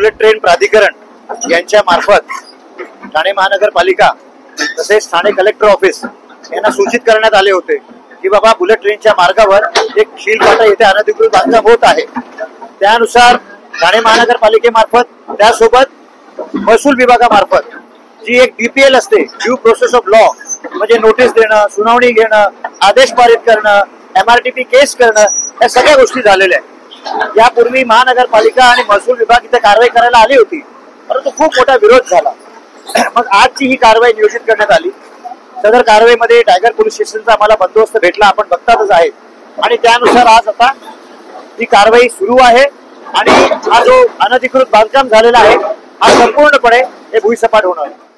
Bullet train प्राधिकरण यांच्या मार्फत ठाणे महानगरपालिका तसेच ठाणे कलेक्टर ऑफिस यांना सूचित करण्यात आले होते की बाबा बुलेट ट्रेनच्या मार्गावर एक खीलफाटा येथे अनधिकृत बांधकाम होत आहे। त्यानुसार ठाणे महानगरपालिकेमार्फत त्यासोबत महसूल विभागामार्फत जी एक DPL असते, ड्यू प्रोसेस ऑफ लॉ, म्हणजे नोटीस देणं, सुनावणी घेणं, आदेश पारित करणं, MRTP केस करणं, या सगळ्या गोष्टी झालेल्या आहेत। यापूर्वी महानगरपालिका आणि महसूल विभाग इथे कारवाई करायला आली होती, परंतु खूप मोठा विरोध झाला। मग आजची ही कारवाई नियोजित करण्यात आली। सदर कारवाईमध्ये टायगर पोलीस स्टेशनचा आम्हाला बंदोबस्त भेटला, आपण बघतातच आहे, आणि त्यानुसार आज आता ही कारवाई सुरू आहे आणि हा जो अनधिकृत बांधकाम झालेला आहे हा संपूर्णपणे भुईसपाट होणार आहे।